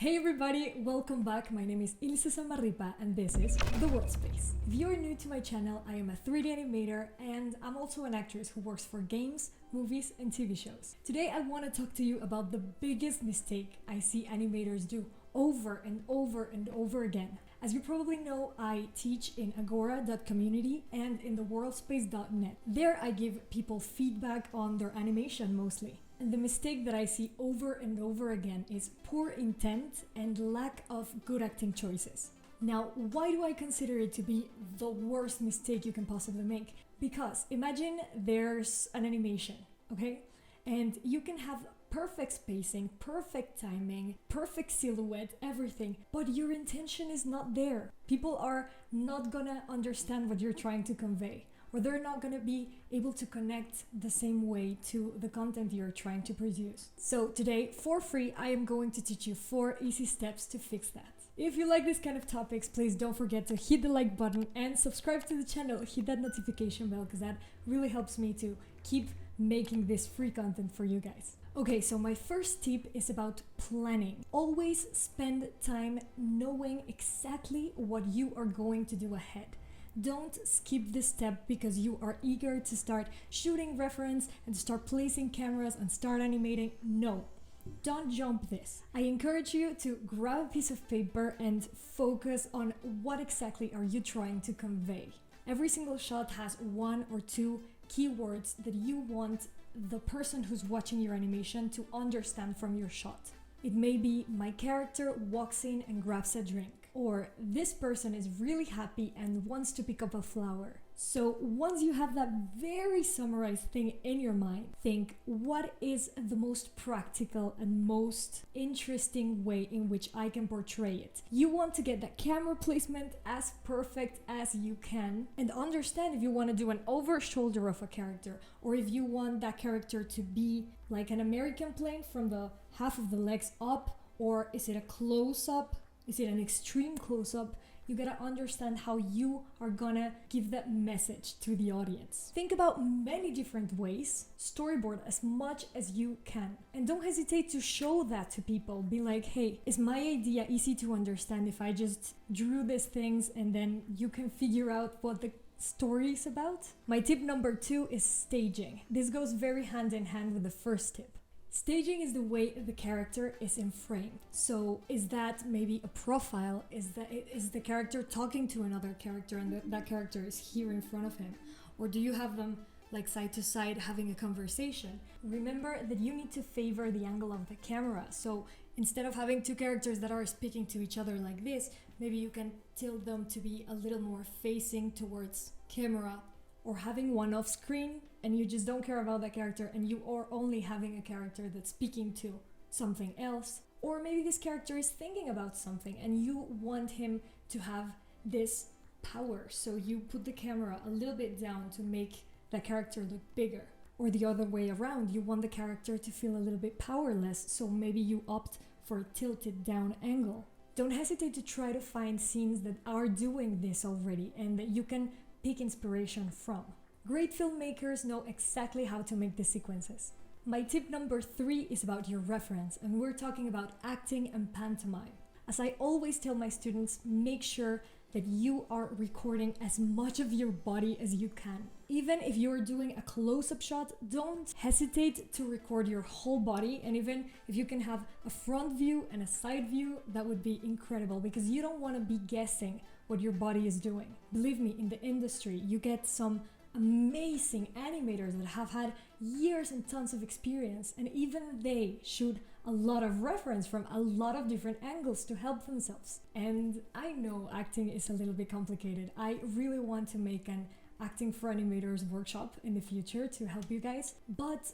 Hey everybody, welcome back. My name is Ilse Zamarripa and this is the Worldspace. If you're new to my channel, I am a 3D animator and I'm also an actress who works for games, movies and TV shows. Today I want to talk to you about the biggest mistake I see animators do over and over and over again. As you probably know, I teach in agora.community and in the worldspace.net. There I give people feedback on their animation mostly. And the mistake that I see over and over again is poor intent and lack of good acting choices. Now, why do I consider it to be the worst mistake you can possibly make? Because imagine there's an animation, okay? And you can have perfect spacing, perfect timing, perfect silhouette, everything, but your intention is not there. People are not gonna understand what you're trying to convey, or they're not gonna be able to connect the same way to the content you're trying to produce. So today, for free, I am going to teach you 4 easy steps to fix that. If you like this kind of topics, please don't forget to hit the like button and subscribe to the channel, hit that notification bell, because that really helps me to keep making this free content for you guys. Okay, so my first tip is about planning. Always spend time knowing exactly what you are going to do ahead. Don't skip this step because you are eager to start shooting reference and start placing cameras and start animating. No, don't jump this. I encourage you to grab a piece of paper and focus on what exactly are you trying to convey. Every single shot has 1 or 2 keywords that you want the person who's watching your animation to understand from your shot. It may be my character walks in and grabs a drink, or this person is really happy and wants to pick up a flower. So once you have that very summarized thing in your mind, think what is the most practical and most interesting way in which I can portray it. You want to get that camera placement as perfect as you can and understand if you want to do an over shoulder of a character, or if you want that character to be like an American plane from the half of the legs up, or is it a close-up? Is it an extreme close-up? You gotta understand how you are gonna give that message to the audience. Think about many different ways, storyboard as much as you can. And don't hesitate to show that to people. Be like, hey, is my idea easy to understand if I just drew these things and then you can figure out what the story is about? My tip number 2 is staging. This goes very hand in hand with the first tip. Staging is the way the character is in frame. So is that maybe a profile? Is the character talking to another character and that character is here in front of him? Or do you have them like side to side having a conversation? Remember that you need to favor the angle of the camera. So instead of having 2 characters that are speaking to each other like this, maybe you can tilt them to be a little more facing towards camera, or having one off screen and you just don't care about that character and you are only having a character that's speaking to something else. Or maybe this character is thinking about something and you want him to have this power, so you put the camera a little bit down to make that character look bigger. Or the other way around, you want the character to feel a little bit powerless, so maybe you opt for a tilted down angle. Don't hesitate to try to find scenes that are doing this already and that you can pick inspiration from. Great filmmakers know exactly how to make the sequences. My tip number 3 is about your reference, and we're talking about acting and pantomime. As I always tell my students, make sure that you are recording as much of your body as you can. Even if you're doing a close-up shot, don't hesitate to record your whole body, and even if you can have a front view and a side view, that would be incredible, because you don't want to be guessing what your body is doing. Believe me, in the industry, you get some amazing animators that have had years and tons of experience, and even they shoot a lot of reference from a lot of different angles to help themselves. And I know acting is a little bit complicated. I really want to make an acting for animators workshop in the future to help you guys. But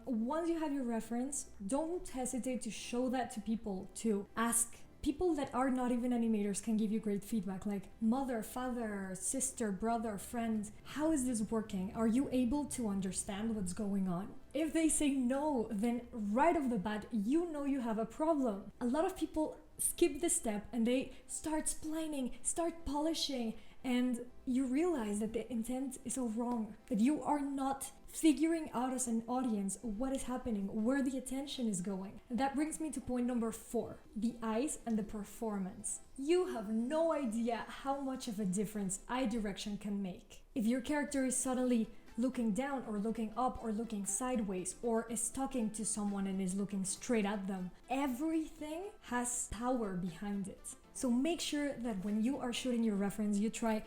once you have your reference, don't hesitate to show that to people, to ask. People that are not even animators can give you great feedback, like mother, father, sister, brother, friend. How is this working? Are you able to understand what's going on? If they say no, then right off the bat, you know you have a problem. A lot of people skip this step and they start splining, start polishing, and you realize that the intent is all wrong, that you are not figuring out as an audience what is happening, where the attention is going. And that brings me to point number 4, the eyes and the performance. You have no idea how much of a difference eye direction can make. If your character is suddenly looking down or looking up or looking sideways or is talking to someone and is looking straight at them, everything has power behind it. So make sure that when you are shooting your reference, you try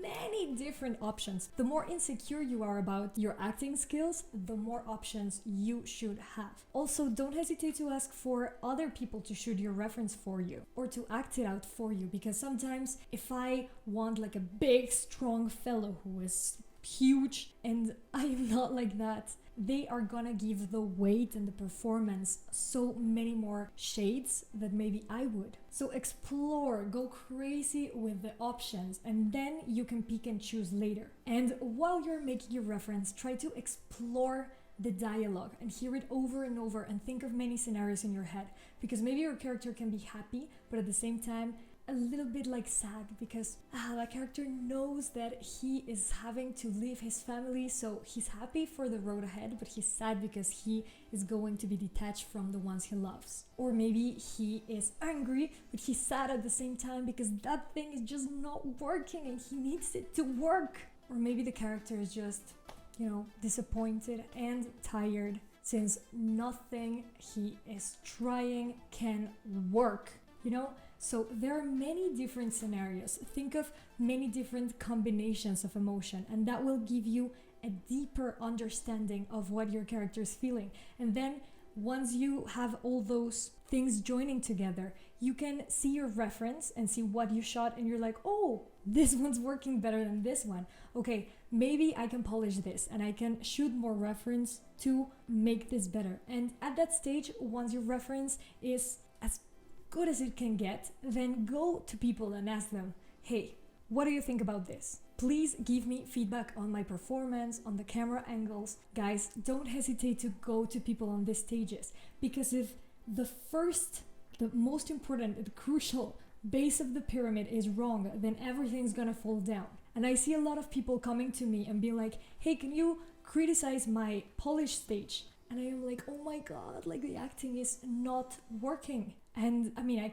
many different options. The more insecure you are about your acting skills, the more options you should have. Also, don't hesitate to ask for other people to shoot your reference for you or to act it out for you, because sometimes if I want like a big strong fellow who is huge and I am not like that, they are gonna give the weight and the performance so many more shades that maybe I would. So explore, go crazy with the options, and then you can pick and choose later. And while you're making your reference, try to explore the dialogue and hear it over and over and think of many scenarios in your head, because maybe your character can be happy but at the same time a little bit like sad, because that character knows that he is having to leave his family, so he's happy for the road ahead, but he's sad because he is going to be detached from the ones he loves. Or maybe he is angry, but he's sad at the same time because that thing is just not working and he needs it to work. Or maybe the character is just, disappointed and tired since nothing he is trying can work, So there are many different scenarios. Think of many different combinations of emotion, and that will give you a deeper understanding of what your character is feeling. And then once you have all those things joining together, you can see your reference and see what you shot, and you're like, oh, this one's working better than this one. Okay, maybe I can polish this and I can shoot more reference to make this better. And at that stage, once your reference is as good as it can get, then go to people and ask them, hey, what do you think about this? Please give me feedback on my performance, on the camera angles. Guys, don't hesitate to go to people on these stages, because if the most important, the crucial base of the pyramid is wrong, then everything's gonna fall down. And I see a lot of people coming to me and be like, hey, can you criticize my polish stage? And I am like, oh my god, like the acting is not working. And I mean, I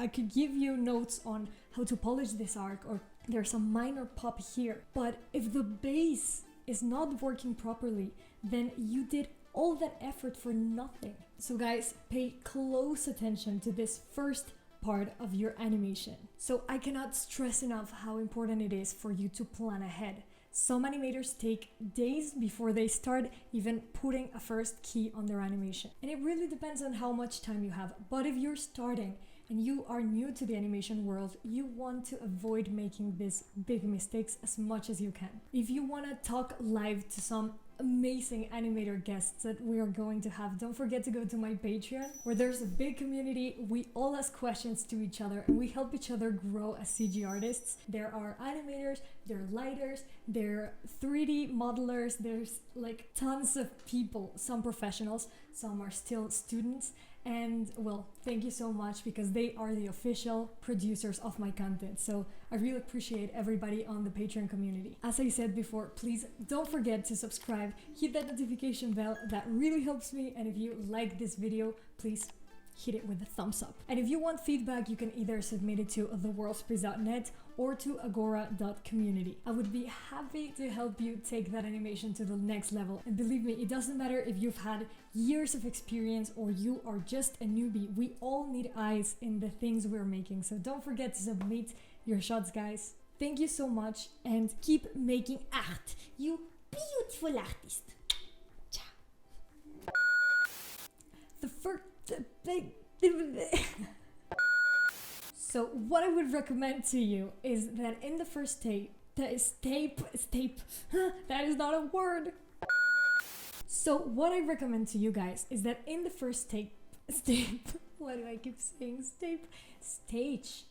could give you notes on how to polish this arc, or there's some minor pop here. But if the base is not working properly, then you did all that effort for nothing. So guys, pay close attention to this first part of your animation. So I cannot stress enough how important it is for you to plan ahead. Some animators take days before they start even putting a first key on their animation. And it really depends on how much time you have. But if you're starting and you are new to the animation world, you want to avoid making these big mistakes as much as you can. If you want to talk live to some amazing animator guests that we are going to have, don't forget to go to my Patreon, where there's a big community. We all ask questions to each other and we help each other grow as CG artists. There are animators, there are lighters, there are 3D modelers, there's like tons of people, some professionals, some are still students. And well, thank you so much, because they are the official producers of my content. So I really appreciate everybody on the Patreon community. As I said before, please don't forget to subscribe, hit that notification bell, that really helps me. And if you like this video, please hit it with a thumbs up. And if you want feedback, you can either submit it to theworldspace.net or to agora.community. I would be happy to help you take that animation to the next level. And believe me, it doesn't matter if you've had years of experience or you are just a newbie. We all need eyes in the things we're making. So don't forget to submit your shots, guys. Thank you so much, and keep making art, you beautiful artist. Ciao. So what I would recommend to you is that in the first tape, that is not a word. So what I recommend to you guys is that in the first why do I keep saying stage?